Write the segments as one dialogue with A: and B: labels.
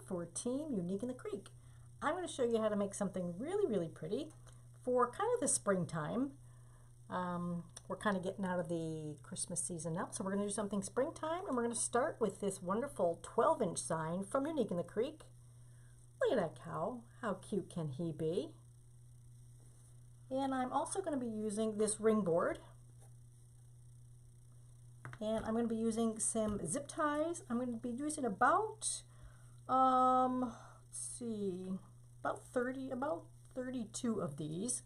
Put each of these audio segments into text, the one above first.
A: for Team Unique in the Creek. I'm going to show you how to make something really, really pretty for kind of the springtime. We're kind of getting out of the Christmas season now, so we're going to do something springtime, and we're going to start with this wonderful 12-inch sign from Unique in the Creek. Look at that cow. How cute can he be? And I'm also going to be using this ring board. And I'm going to be using some zip ties. I'm going to be using about, let's see, about 32 of these.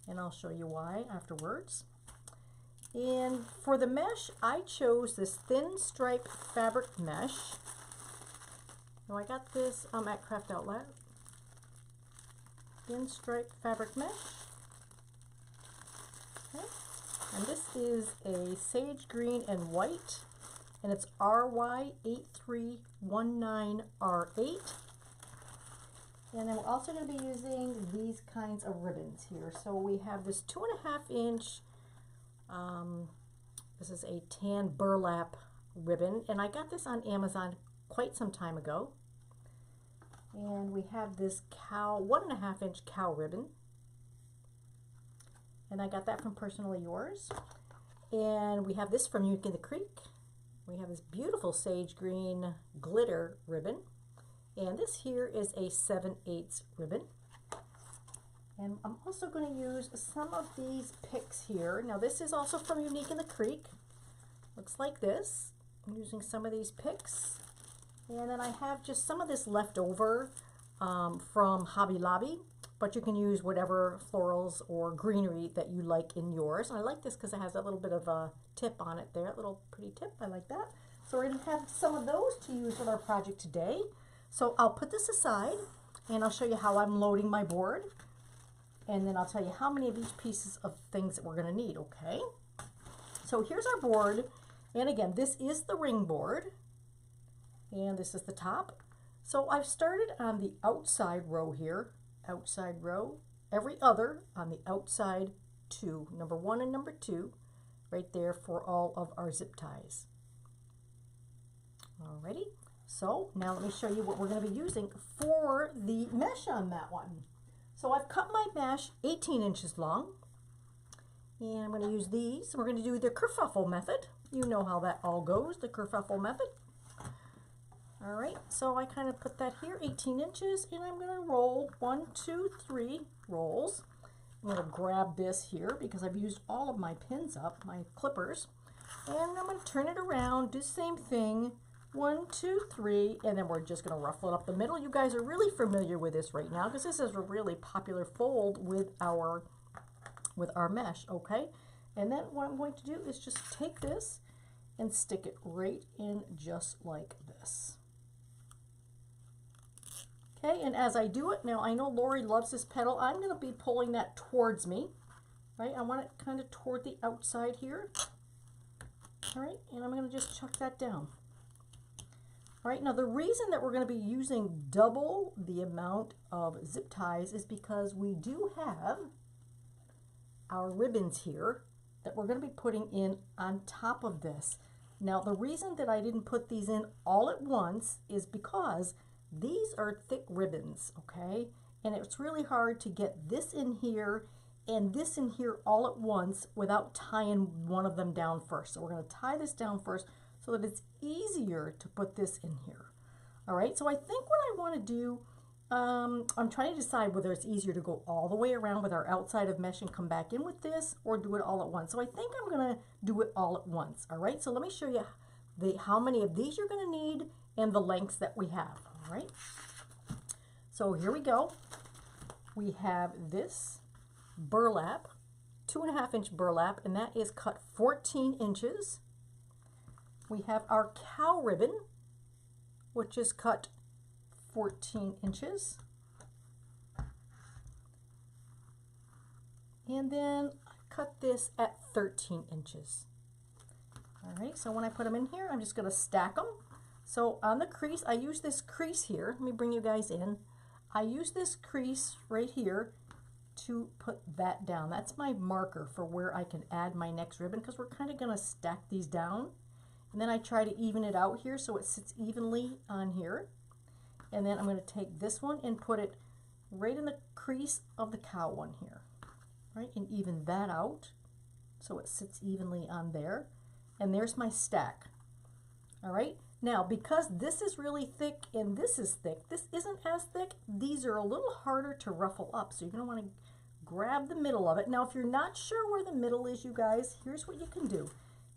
A: And I'll show you why afterwards. And for the mesh, I chose this thin stripe fabric mesh. Now I got this at Craft Outlet. Thin stripe fabric mesh. Okay. And this is a sage green and white, and it's RY8319R8. And then we're also going to be using these kinds of ribbons here. So we have this 2.5 inch, this is a tan burlap ribbon, and I got this on Amazon quite some time ago. And we have this 1.5 inch cow ribbon. And I got that from Personally Yours. And we have this from Unique in the Creek. We have this beautiful sage green glitter ribbon. And this here is a 7/8 ribbon. And I'm also going to use some of these picks here. Now this is also from Unique in the Creek. Looks like this. I'm using some of these picks. And then I have just some of this left over from Hobby Lobby. But you can use whatever florals or greenery that you like in yours. And I like this because it has that little bit of a tip on it there, a little pretty tip. I like that. So we're going to have some of those to use with our project today. So I'll put this aside and I'll show you how I'm loading my board. And then I'll tell you how many of each pieces of things that we're going to need, okay? So here's our board. And again, this is the ring board. And this is the top. So I've started on the outside row here. Outside row, every other on the outside two, number 1 and number 2, right there for all of our zip ties. Alrighty, so now let me show you what we're going to be using for the mesh on that one. So I've cut my mesh 18 inches long, and I'm going to use these. We're going to do the kerfuffle method. You know how that all goes, the kerfuffle method. All right, so I kind of put that here, 18 inches, and I'm going to roll 1, 2, 3 rolls. I'm going to grab this here because I've used all of my pins up, my clippers, and I'm going to turn it around, do the same thing, 1, 2, 3, and then we're just going to ruffle it up the middle. You guys are really familiar with this right now because this is a really popular fold with our mesh, okay? And then what I'm going to do is just take this and stick it right in just like this. Okay, and as I do it, now I know Lori loves this petal. I'm going to be pulling that towards me, right? I want it kind of toward the outside here. All right, and I'm going to just chuck that down. All right, now the reason that we're going to be using double the amount of zip ties is because we do have our ribbons here that we're going to be putting in on top of this. Now, the reason that I didn't put these in all at once is because these are thick ribbons, okay? And it's really hard to get this in here and this in here all at once without tying one of them down first. So we're going to tie this down first so that it's easier to put this in here. All right, so I think what I want to do, I'm trying to decide whether it's easier to go all the way around with our outside of mesh and come back in with this or do it all at once. So I think I'm going to do it all at once, all right? So let me show you how many of these you're going to need and the lengths that we have. All right, so here we go. We have this burlap, 2.5 inch burlap, and that is cut 14 inches. We have our cow ribbon, which is cut 14 inches. And then I cut this at 13 inches. All right, so when I put them in here, I'm just going to stack them. So on the crease, I use this crease here. Let me bring you guys in. I use this crease right here to put that down. That's my marker for where I can add my next ribbon because we're kind of going to stack these down. And then I try to even it out here so it sits evenly on here. And then I'm going to take this one and put it right in the crease of the cow one here, right? And even that out so it sits evenly on there. And there's my stack. All right. Now, because this is really thick and this is thick, this isn't as thick, these are a little harder to ruffle up. So you're going to want to grab the middle of it. Now, if you're not sure where the middle is, you guys, here's what you can do.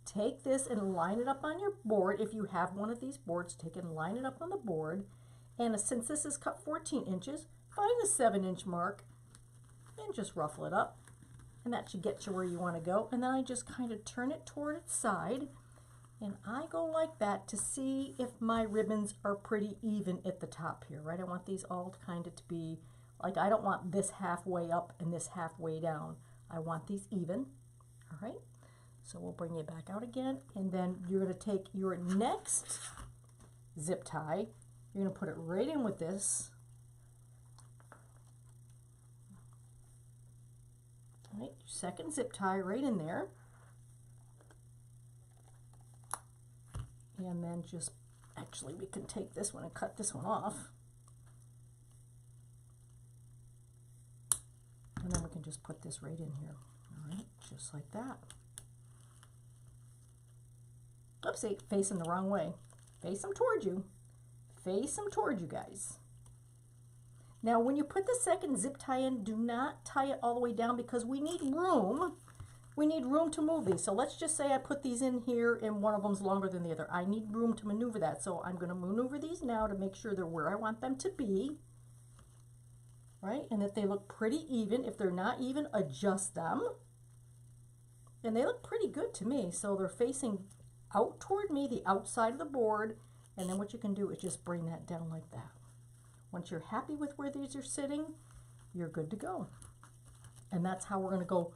A: Take this and line it up on your board. If you have one of these boards, take it and line it up on the board. And since this is cut 14 inches, find the 7-inch mark and just ruffle it up. And that should get you where you want to go. And then I just kind of turn it toward its side. And I go like that to see if my ribbons are pretty even at the top here, right? I want these all kind of to be, like, I don't want this halfway up and this halfway down. I want these even, all right? So we'll bring it back out again. And then you're going to take your next zip tie. You're going to put it right in with this. All right, second zip tie right in there. And then just, actually we can take this one and cut this one off. And then we can just put this right in here. All right, just like that. Oopsie, facing the wrong way. Face them toward you. Face them toward you guys. Now when you put the second zip tie in, do not tie it all the way down because we need room. We need room to move these. So let's just say I put these in here and one of them's longer than the other. I need room to maneuver that. So I'm going to maneuver these now to make sure they're where I want them to be. Right? And that they look pretty even. If they're not even, adjust them. And they look pretty good to me. So they're facing out toward me, the outside of the board. And then what you can do is just bring that down like that. Once you're happy with where these are sitting, you're good to go. And that's how we're going to go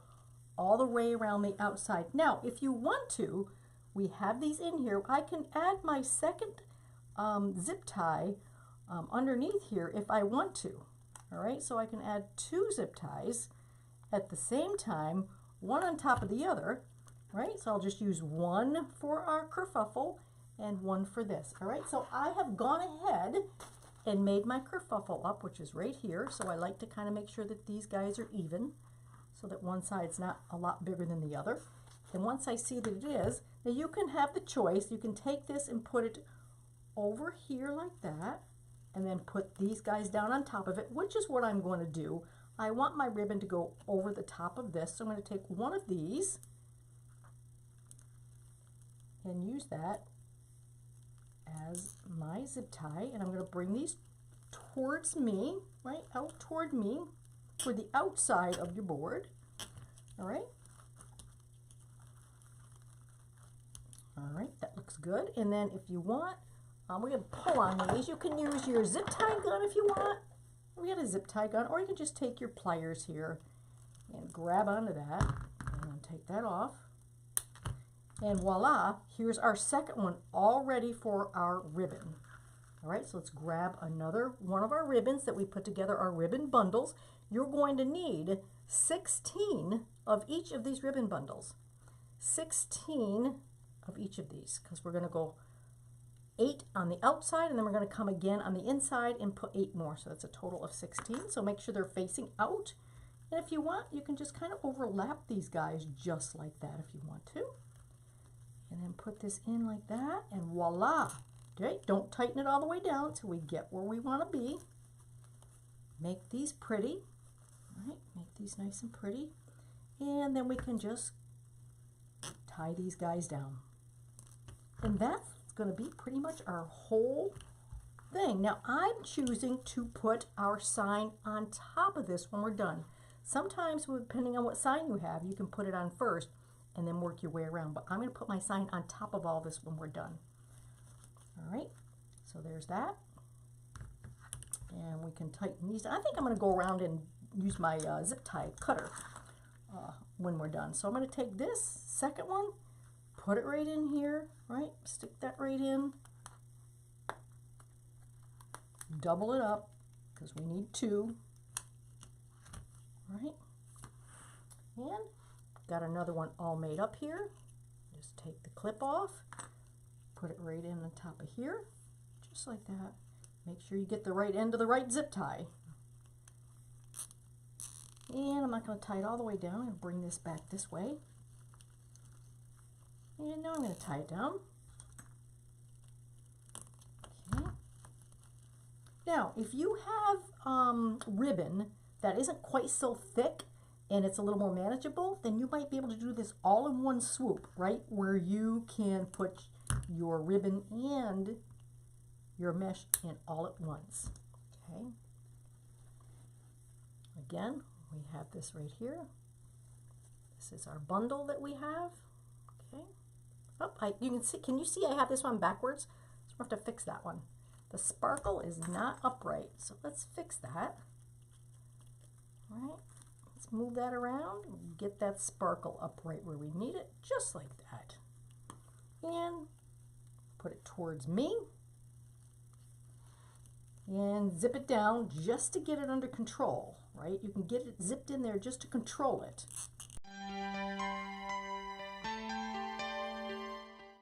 A: all the way around the outside. Now, if you want to, we have these in here. I can add my second zip tie underneath here if I want to. All right, so I can add 2 zip ties at the same time, one on top of the other. Right, so I'll just use one for our kerfuffle and one for this. All right, so I have gone ahead and made my kerfuffle up, which is right here. So I like to kind of make sure that these guys are even, so that one side's not a lot bigger than the other. And once I see that it is, now you can have the choice. You can take this and put it over here like that, and then put these guys down on top of it, which is what I'm going to do. I want my ribbon to go over the top of this, so I'm going to take one of these and use that as my zip tie, and I'm going to bring these towards me, right, out toward me, for the outside of your board. All right. All right, that looks good. And then if you want, we're going to pull on these. You can use your zip tie gun if you want. We got a zip tie gun, or you can just take your pliers here and grab onto that and then take that off. And voila, here's our second one all ready for our ribbon. All right, so let's grab another one of our ribbons that we put together, our ribbon bundles. You're going to need 16 of each of these ribbon bundles. 16 of each of these, because we're going to go 8 on the outside, and then we're going to come again on the inside and put 8 more. So that's a total of 16. So make sure they're facing out. And if you want, you can just kind of overlap these guys just like that if you want to. And then put this in like that, and voila. Okay, don't tighten it all the way down until we get where we want to be. Make these pretty. All right, make these nice and pretty. And then we can just tie these guys down. And that's going to be pretty much our whole thing. Now I'm choosing to put our sign on top of this when we're done. Sometimes, depending on what sign you have, you can put it on first and then work your way around. But I'm going to put my sign on top of all this when we're done. All right, so there's that. And we can tighten these. I think I'm going to go around and use my zip tie cutter when we're done. So I'm going to take this second one, put it right in here, right? Stick that right in. Double it up because we need 2. Right? And got another one all made up here. Just take the clip off, put it right in the top of here, just like that. Make sure you get the right end of the right zip tie. And I'm not going to tie it all the way down. I'm going to bring this back this way. And now I'm going to tie it down. Okay. Now, if you have ribbon that isn't quite so thick and it's a little more manageable, then you might be able to do this all in one swoop, right? Where you can put your ribbon and your mesh in all at once. Okay. Again, we have this right here. This is our bundle that we have. Okay. Oh, you can see. Can you see? I have this one backwards. So we'll have to fix that one. The sparkle is not upright, so let's fix that. All right. Let's move that around and get that sparkle upright where we need it, just like that. And put it towards me. And zip it down just to get it under control, right? You can get it zipped in there just to control it.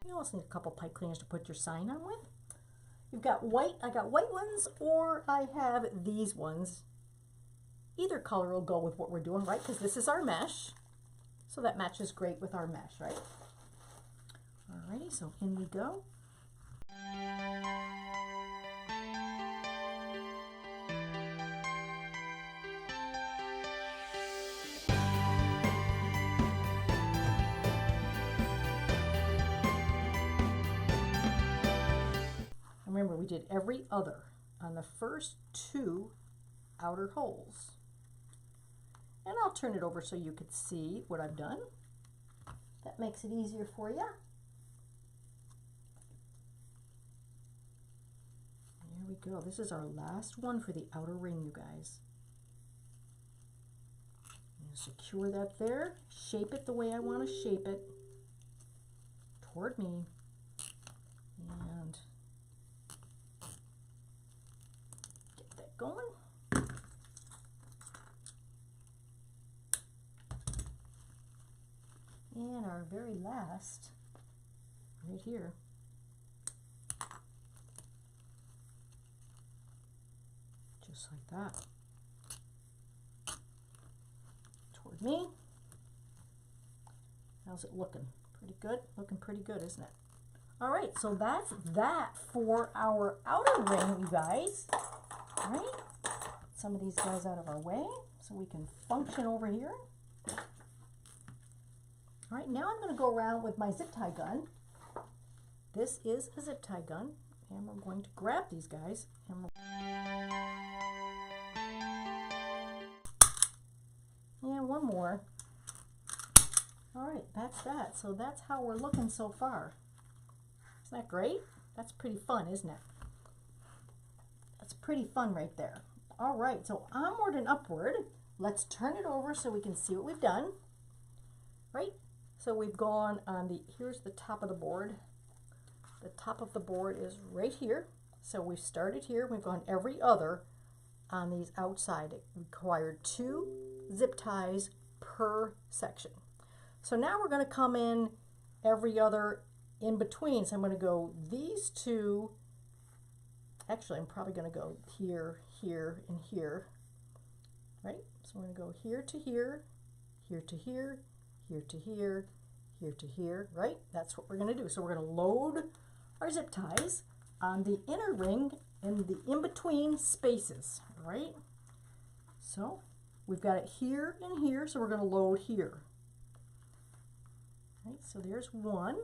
A: You also need a couple pipe cleaners to put your sign on with. You've got white, I got white ones, or I have these ones. Either color will go with what we're doing, right? Because this is our mesh. So that matches great with our mesh, right? Alrighty, so in we go. Remember, we did every other on the first two outer holes. And I'll turn it over so you can see what I've done. That makes it easier for you. There we go. This is our last one for the outer ring, you guys. Secure that there. Shape it the way I want to shape it toward me. And get that going. And our very last, right here. Just like that. Toward me. How's it looking? Pretty good? Looking pretty good, isn't it? All right, so that's that for our outer ring, you guys. All right, get some of these guys out of our way so we can function over here. All right, now I'm going to go around with my zip tie gun. This is a zip tie gun, and we're going to grab these guys. And one more. All right, that's that. So that's how we're looking so far. Isn't that great? That's pretty fun, isn't it? That's pretty fun right there. All right, so onward and upward. Let's turn it over so we can see what we've done. Right? So we've gone on the, here's the top of the board. The top of the board is right here. So we started here, we've gone every other on these outside. It required 2 zip ties per section. So now we're going to come in every other in between. So I'm going to go these 2, actually I'm probably going to go here, here, and here. Right? So we're going to go here to here, here to here, here to here, here to here, right? That's what we're going to do. So we're going to load our zip ties on the inner ring in the in-between spaces, right? So we've got it here and here, so we're going to load here. Right, so there's one.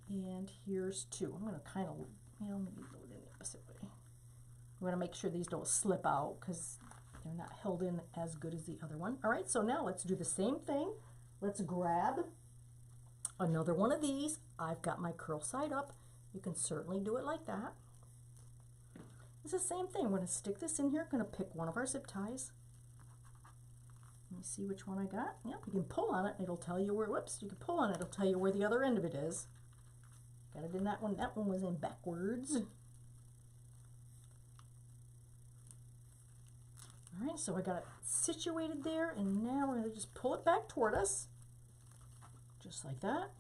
A: And here's 2. I'm going to kind of, maybe load it the opposite way. I'm going to make sure these don't slip out because they're not held in as good as the other one. All right, so now let's do the same thing. Let's grab another one of these. I've got my curl side up. You can certainly do it like that. It's the same thing. We're going to stick this in here. Going to pick one of our zip ties. Let me see which one I got. Yep, you can pull on it. It'll tell you where, whoops, you can pull on it. It'll tell you where the other end of it is. Got it in that one. That one was in backwards. All right, so I got it situated there, and now we're going to just pull it back toward us, just like that.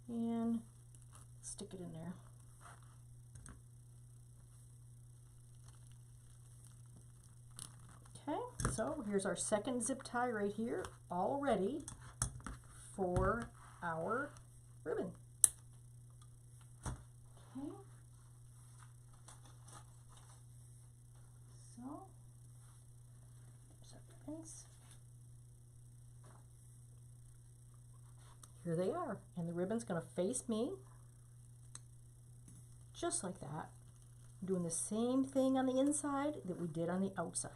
A: And stick it in there. Okay, so here's our second zip tie right here, all ready for our ribbon. Okay. So, there's our ribbons. Here they are, and the ribbon's going to face me, just like that. I'm doing the same thing on the inside that we did on the outside.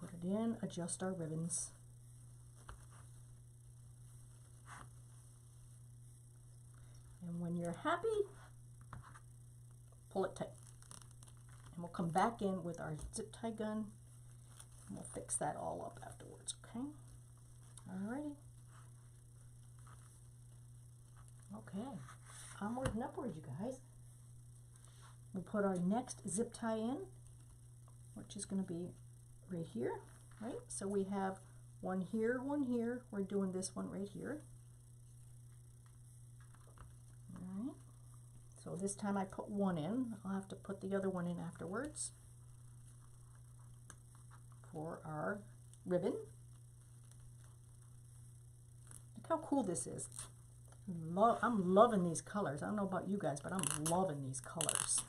A: Put it in, adjust our ribbons. And when you're happy, pull it tight. And we'll come back in with our zip tie gun, and we'll fix that all up afterwards, okay? Alrighty. Okay, onward and upward, you guys. We'll put our next zip tie in, which is going to be right here, right? So we have one here, one here. We're doing this one right here. All right. So this time I put one in. I'll have to put the other one in afterwards for our ribbon. Look how cool this is. I'm loving these colors. I don't know about you guys, but I'm loving these colors.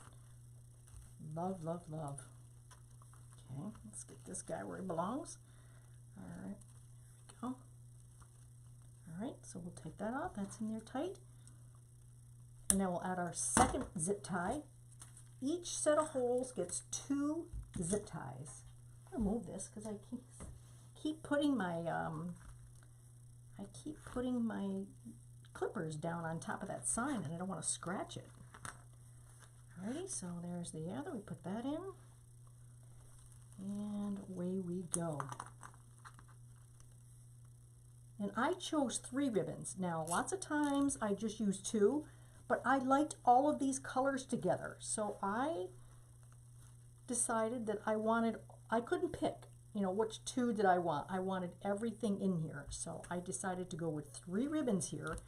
A: Love, love, love. Okay, let's get this guy where he belongs. All right, there we go. All right, so we'll take that off. That's in there tight. And now we'll add our second zip tie. Each set of holes gets 2 zip ties. I'm gonna move this because I keep putting my clippers down on top of that sign, and I don't want to scratch it. Alrighty, so there's the other. We put that in, and away we go. And I chose 3 ribbons. Now, lots of times I just use 2, but I liked all of these colors together, so I decided that I couldn't pick, you know, which 2 did I want. I wanted everything in here, so I decided to go with 3 ribbons here.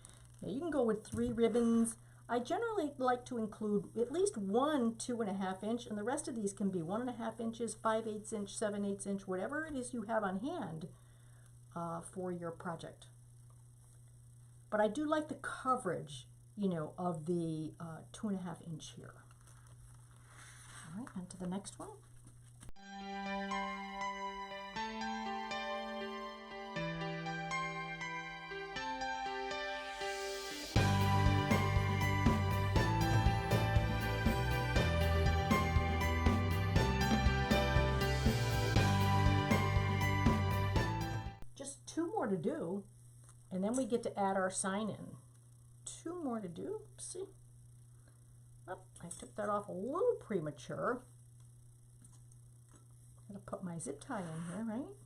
A: Now you can go with 3 ribbons. I generally like to include at least one 2.5 inch, and the rest of these can be 1.5 inches, 5/8 inch, 7/8 inch, whatever it is you have on hand for your project. But I do like the coverage, you know, of the 2.5 inch here. All right, on to the next one. Just 2 more to do, and then we get to add our sign in. 2 more to do. See? Oh, I took that off a little premature. Gotta put my zip tie in here, right?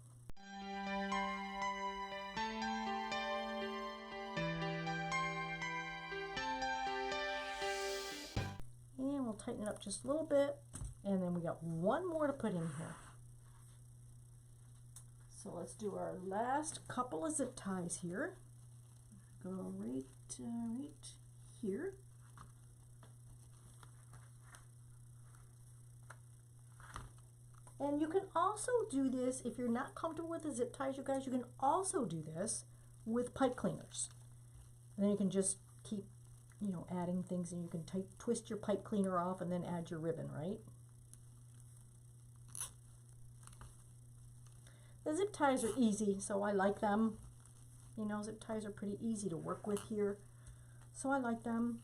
A: And we'll tighten it up just a little bit, and then we got 1 more to put in here. So let's do our last couple of zip ties here. Go right here. And you can also do this, if you're not comfortable with the zip ties, you guys, you can also do this with pipe cleaners. And then you can just keep, you know, adding things, and you can twist your pipe cleaner off and then add your ribbon, right? The zip ties are easy, so I like them. You know, zip ties are pretty easy to work with here, so I like them.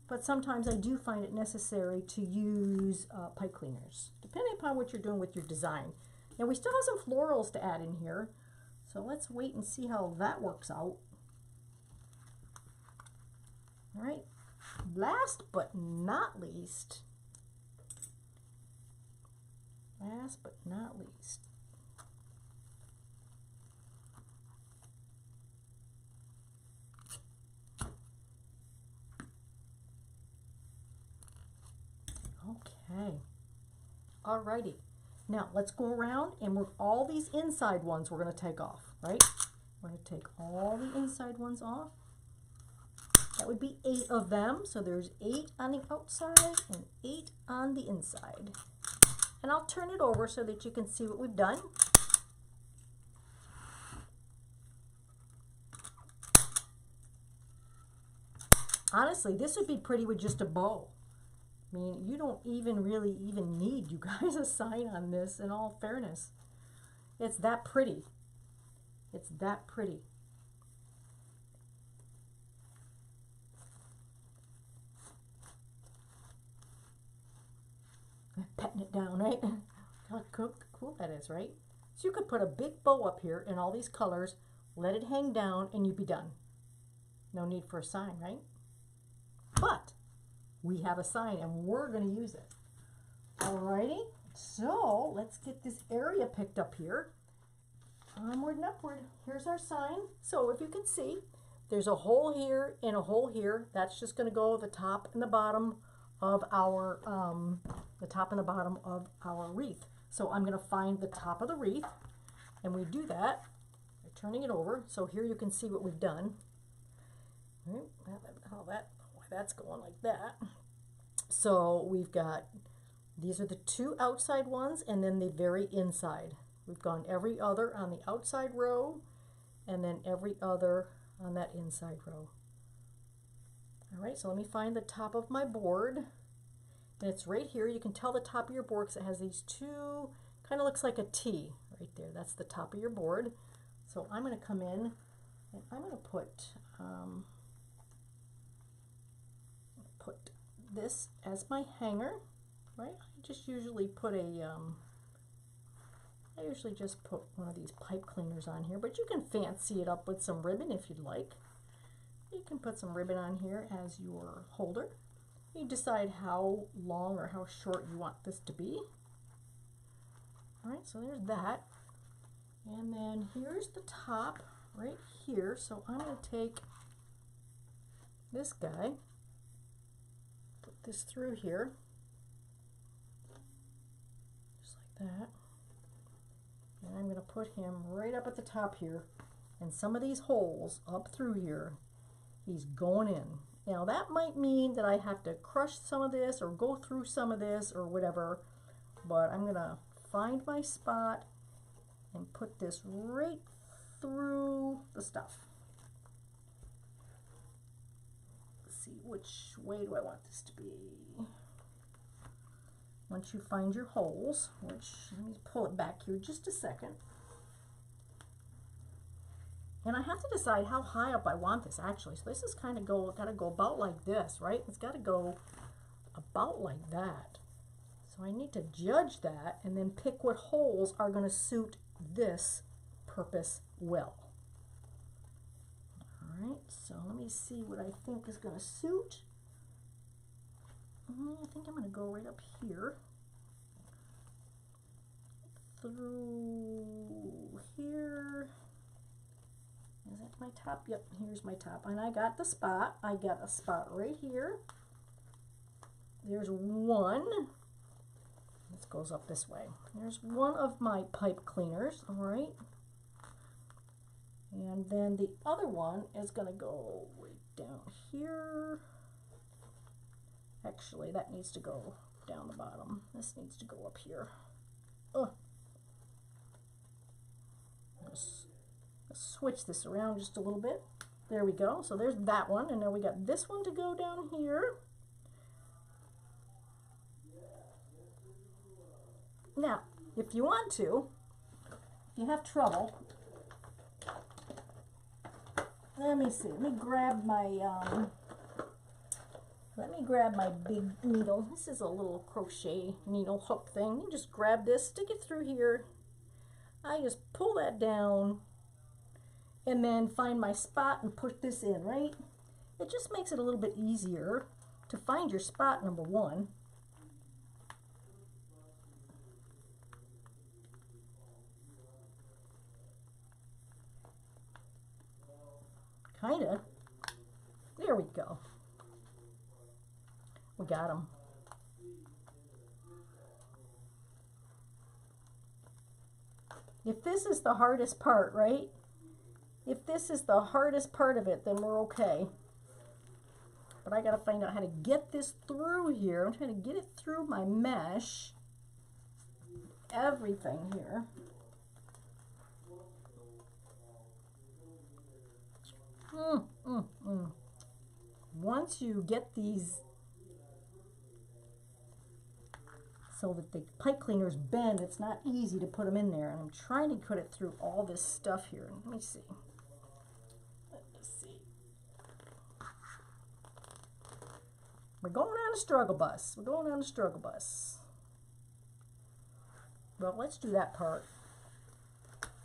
A: But sometimes I do find it necessary to use pipe cleaners, depending upon what you're doing with your design. Now we still have some florals to add in here, so let's wait and see how that works out. All right, last but not least, okay, alrighty. Now let's go around, and all these inside ones we're going to take off, right? We're going to take all the inside ones off. That would be 8 of them. So there's 8 on the outside and 8 on the inside. And I'll turn it over so that you can see what we've done. Honestly, this would be pretty with just a bow. I mean, you don't even really need, you guys, a sign on this, in all fairness. It's that pretty. It's that pretty. Petting it down, right? How cool that is, right? So you could put a big bow up here in all these colors, let it hang down, and you'd be done. No need for a sign, right? But we have a sign and we're going to use it. Alrighty, so let's get this area picked up here. Onward and upward. Here's our sign. So if you can see, there's a hole here and a hole here. That's just going to go the top and the bottom of our wreath. So I'm going to find the top of the wreath, and we do that by turning it over. So here you can see what we've done. Why that's going like that. So we've got, these are the 2 outside ones and then the very inside. We've gone every other on the outside row and then every other on that inside row. All right, so let me find the top of my board. And it's right here. You can tell the top of your board because it has these 2, kind of looks like a T right there. That's the top of your board. So I'm going to come in and I'm going to put this as my hanger, right? I just usually put I usually just put one of these pipe cleaners on here, but you can fancy it up with some ribbon if you'd like. You can put some ribbon on here as your holder. You decide how long or how short you want this to be. All right, so there's that. And then here's the top right here. So I'm going to take this guy, put this through here, just like that. And I'm going to put him right up at the top here. And some of these holes up through here, he's going in. Now that might mean that I have to crush some of this or go through some of this or whatever, but I'm going to find my spot and put this right through the stuff. Let's see, which way do I want this to be? Once you find your holes, which, let me pull it back here just a second. And I have to decide how high up I want this actually. So this is kind of got to go about like this, right? It's got to go about like that. So I need to judge that and then pick what holes are going to suit this purpose well. All right, so let me see what I think is going to suit. I think I'm going to go right up here through here. Is that my top? Yep, here's my top. And I got the spot. I got a spot right here. There's one. This goes up this way. There's one of my pipe cleaners, all right. And then the other one is going to go right down here. Actually, that needs to go down the bottom. This needs to go up here. Let's switch this around just a little bit. There we go. So there's that one, and now we got this one to go down here. Now, if you want to, if you have trouble, let me see. Let me grab my big needle. This is a little crochet needle hook thing. You just grab this, stick it through here. I just pull that down and then find my spot and put this in, right? It just makes it a little bit easier to find your spot, number one. Kinda. There we go. We got them. If this is the hardest part, right? If this is the hardest part of it, then we're okay. but I gotta find out how to get this through here. I'm trying to get it through my mesh, everything here. Once you get these so that the pipe cleaners bend, it's not easy to put them in there, and I'm trying to put it through all this stuff here. Let me see. We're going on a struggle bus. We're going on a struggle bus. Well, let's do that part.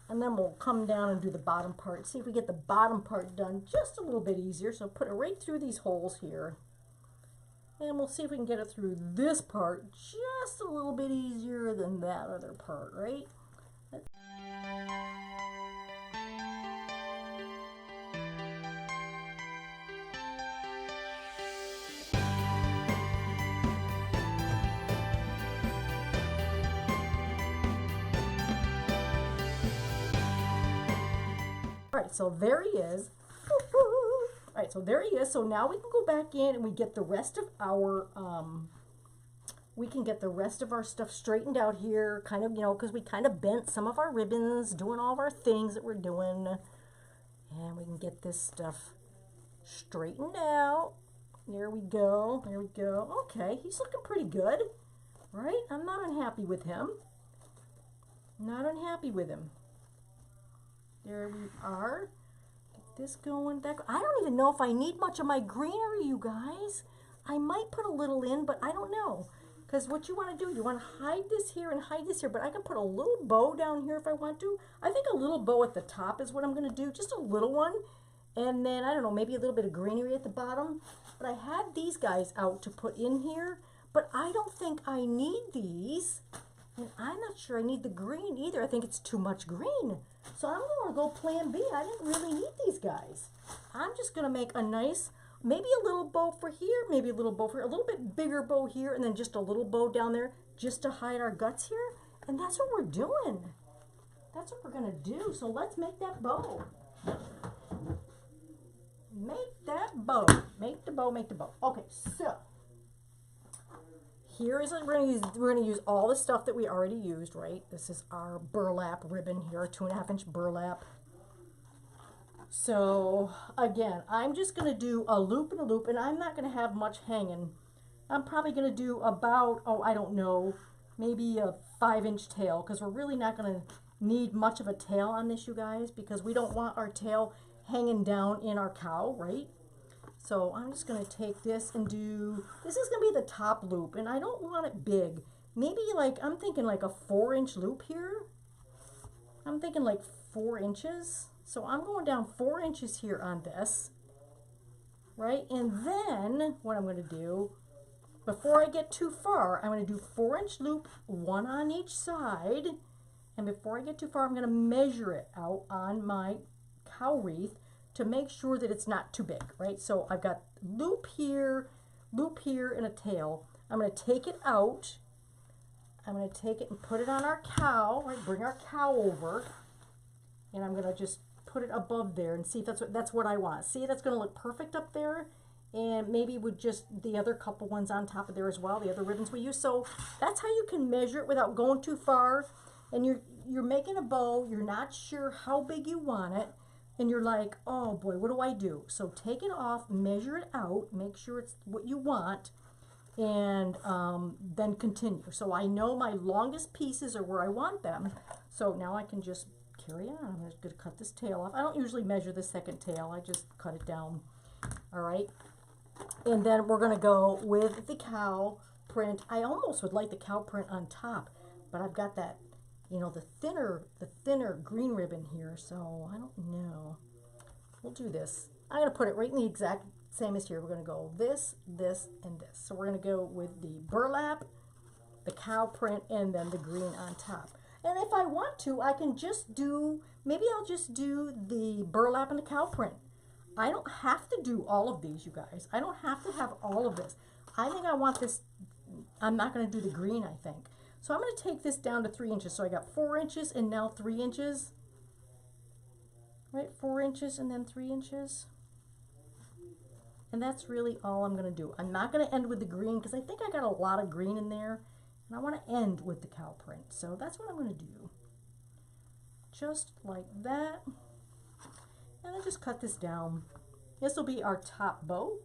A: And then we'll come down and do the bottom part. See if we get the bottom part done just a little bit easier. So put it right through these holes here. And we'll see if we can get it through this part just a little bit easier than that other part, right? Alright, so there he is. Alright, so there he is. So now we can go back in and we get the rest of our stuff straightened out here, kind of, you know, because we kind of bent some of our ribbons, doing all of our things that we're doing. And we can get this stuff straightened out. There we go. There we go. Okay, he's looking pretty good. Right? I'm not unhappy with him. Not unhappy with him. There we are. Get this going back. I don't even know if I need much of my greenery, you guys. I might put a little in, but I don't know. Because what you want to do, you want to hide this here and hide this here, but I can put a little bow down here if I want to. I think a little bow at the top is what I'm going to do, just a little one. And then, I don't know, maybe a little bit of greenery at the bottom. But I had these guys out to put in here, but I don't think I need these. And I'm not sure I need the green either. I think it's too much green. So I'm going to go plan B. I didn't really need these guys. I'm just going to make a nice, maybe a little bow for here, maybe a little bow for here, a little bit bigger bow here, and then just a little bow down there just to hide our guts here. And that's what we're doing. That's what we're going to do. So let's make that bow. Make that bow. Make the bow, make the bow. Okay, so here is we're gonna use all the stuff that we already used, right? This is our burlap ribbon here, 2.5-inch burlap. So again, I'm just gonna do a loop and a loop, and I'm not gonna have much hanging. I'm probably gonna do about, oh, I don't know, maybe a 5-inch tail, because we're really not gonna need much of a tail on this, you guys, because we don't want our tail hanging down in our cow, right? So I'm just going to take this and do, this is going to be the top loop, and I don't want it big. Maybe like, I'm thinking like a 4-inch loop here. I'm thinking like 4 inches. So I'm going down 4 inches here on this, right? And then what I'm going to do, before I get too far, I'm going to do 4-inch loop, 1 on each side. And before I get too far, I'm going to measure it out on my cow wreath to make sure that it's not too big, right? So I've got loop here, and a tail. I'm going to take it out. I'm going to take it and put it on our cow, right? Bring our cow over, and I'm going to just put it above there and see if that's what I want. See, that's going to look perfect up there, and maybe with just the other couple ones on top of there as well, the other ribbons we use. So that's how you can measure it without going too far. And you're making a bow. You're not sure how big you want it. And you're like, oh boy, what do I do? So take it off, measure it out, make sure it's what you want, and then continue. So I know my longest pieces are where I want them. So now I can just carry on. I'm just going to cut this tail off. I don't usually measure the second tail. I just cut it down. All right. And then we're going to go with the cow print. I almost would like the cow print on top, but I've got that, you know, the thinner green ribbon here, so I don't know. We'll do this. I'm going to put it right in the exact same as here. We're going to go this, this, and this. So we're going to go with the burlap, the cow print, and then the green on top. And if I want to, I can just do, maybe I'll just do the burlap and the cow print. I don't have to do all of these, you guys. I don't have to have all of this. I think I want this, I'm not going to do the green, I think. So I'm going to take this down to 3 inches. So I got 4 inches and now 3 inches. Right, 4 inches and then 3 inches. And that's really all I'm going to do. I'm not going to end with the green because I think I got a lot of green in there. And I want to end with the cow print. So that's what I'm going to do. Just like that. And I just cut this down. This will be our top bow.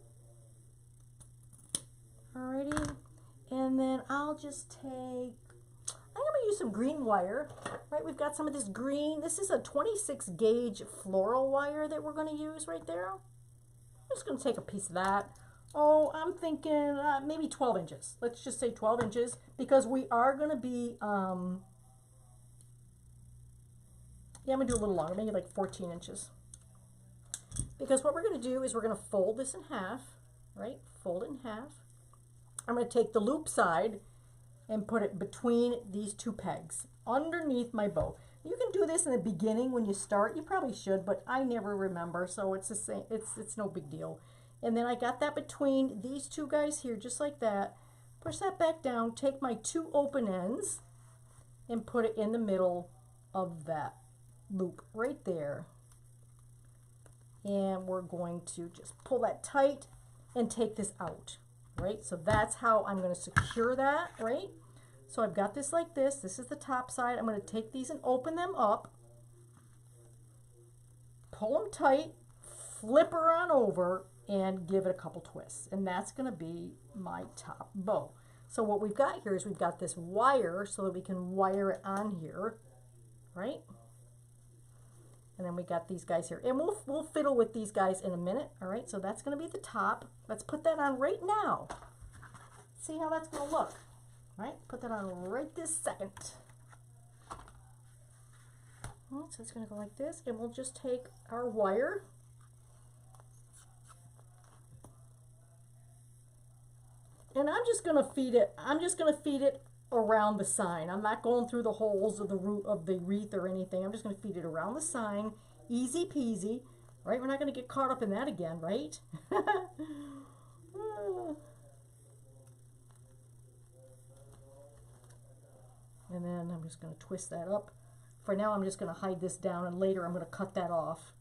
A: Alrighty. And then I'll just take, I'm going to use some green wire. Right, we've got some of this green. This is a 26 gauge floral wire that we're going to use right there. I'm just going to take a piece of that. Oh, I'm thinking maybe 12 inches. Let's just say 12 inches because we are going to be, yeah, I'm going to do a little longer, maybe like 14 inches. Because what we're going to do is we're going to fold this in half, right? Fold it in half. I'm going to take the loop side and put it between these two pegs underneath my bow. You can do this in the beginning when you start. You probably should, but I never remember, so it's the same. It's no big deal. And then I got that between these two guys here, just like that. Push that back down, take my two open ends and put it in the middle of that loop right there. And we're going to just pull that tight and take this out, right? So that's how I'm going to secure that, right? So I've got this like this. This is the top side. I'm going to take these and open them up, pull them tight, flip her on over, and give it a couple twists. And that's going to be my top bow. So what we've got here is we've got this wire so that we can wire it on here, right? And then we got these guys here. And we'll fiddle with these guys in a minute, all right? So that's going to be the top. Let's put that on right now. See how that's going to look, right? Put that on right this second. All right, so it's going to go like this. And we'll just take our wire. And I'm just going to feed it. I'm just going to feed it around the sign. I'm not going through the holes of the root of the wreath or anything. I'm just going to feed it around the sign. Easy peasy. Right? We're not going to get caught up in that again, right? And then I'm just going to twist that up. For now, I'm just going to hide this down, and later I'm going to cut that off.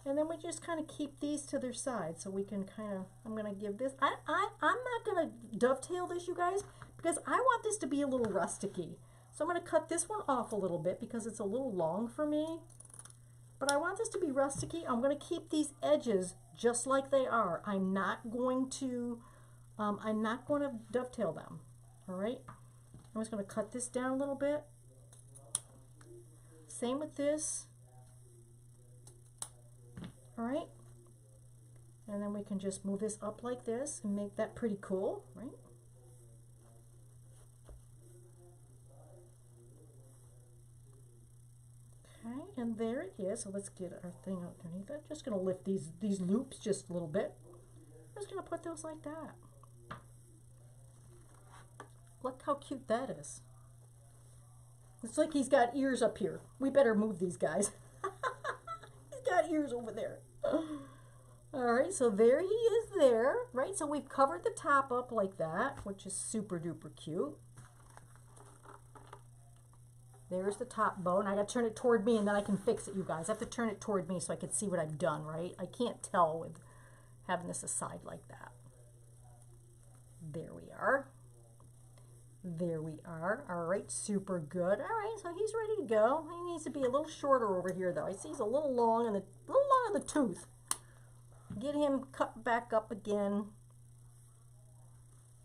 A: And then we just kind of keep these to their side so we can kind of, I'm going to give this, I'm not going to dovetail this, you guys, because I want this to be a little rusticy. So I'm going to cut this one off a little bit because it's a little long for me. But I want this to be rusticy. I'm going to keep these edges just like they are. I'm not going to dovetail them. All right. I'm just going to cut this down a little bit. Same with this. All right. And then we can just move this up like this and make that pretty cool, right? Okay, and there it is. So let's get our thing underneath it. Just going to lift these loops just a little bit. I'm just going to put those like that. Look how cute that is. It's like he's got ears up here. We better move these guys. He's got ears over there. All right, so there he is there, right? So we've covered the top up like that, which is super duper cute. There's the top bow, and I got to turn it toward me, and then I can fix it, you guys. I have to turn it toward me so I can see what I've done, right? I can't tell with having this aside like that. There we are. There we are. All right, super good. All right, so he's ready to go. He needs to be a little shorter over here, though. I see he's a little long in the tooth. Get him cut back up again.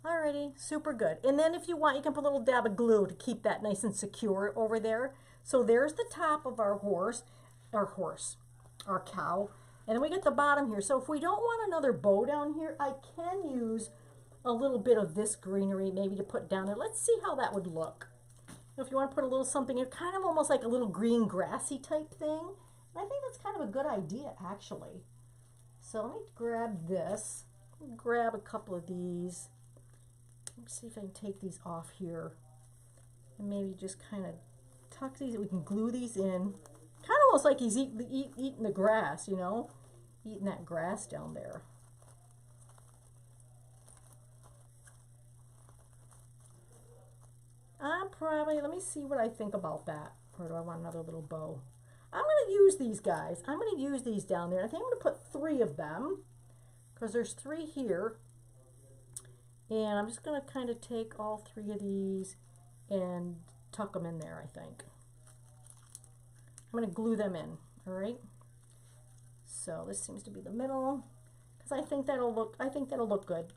A: Alrighty, super good. And then if you want, you can put a little dab of glue to keep that nice and secure over there. So there's the top of our cow. And then we get the bottom here. So if we don't want another bow down here, I can use a little bit of this greenery maybe to put down there. Let's see how that would look. If you want to put a little something, it's kind of almost like a little green grassy type thing. And I think that's kind of a good idea, actually. So let me grab this, grab a couple of these. Let's see if I can take these off here and maybe just kind of tuck these. We can glue these in. Kind of almost like he's eating the grass, you know, eating that grass down there. Let me see what I think about that. Or do I want another little bow? I'm going to use these guys. I'm going to use these down there. I think I'm going to put 3 of them. because there's 3 here. And I'm just going to kind of take all 3 of these and tuck them in there, I think. I'm going to glue them in, all right? So this seems to be the middle, because I think that'll look good.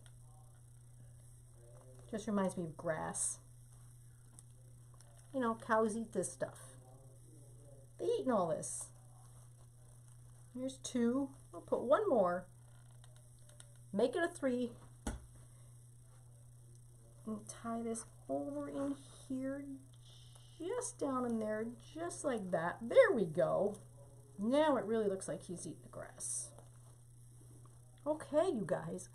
A: Just reminds me of grass. You know, cows eat this stuff. They eating all this. Here's 2. I'll put 1 more. Make it a 3. And tie this over in here, just down in there, just like that. There we go. Now it really looks like he's eating the grass. Okay, you guys.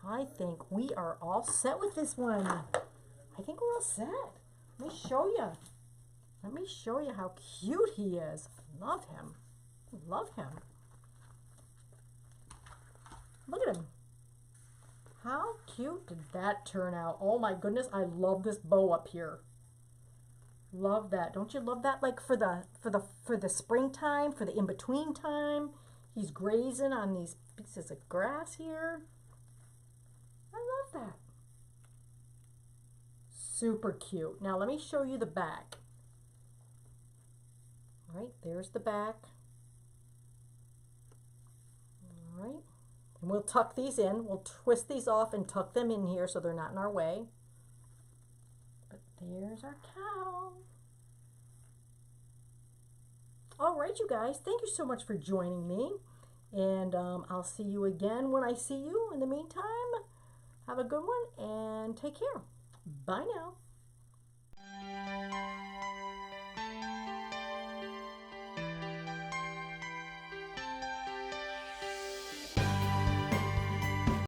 A: I think we are all set with this one. I think we're all set. Let me show you. Let me show you how cute he is. Love him. Love him. Look at him. How cute did that turn out? Oh my goodness, I love this bow up here. Love that. Don't you love that? Like for the springtime, for the in-between time. He's grazing on these pieces of grass here. I love that. Super cute. Now let me show you the back. All right, there's the back. All right. And we'll tuck these in. We'll twist these off and tuck them in here so they're not in our way. But there's our cow. All right, you guys. Thank you so much for joining me. And I'll see you again when I see you. In the meantime, have a good one and take care. Bye now.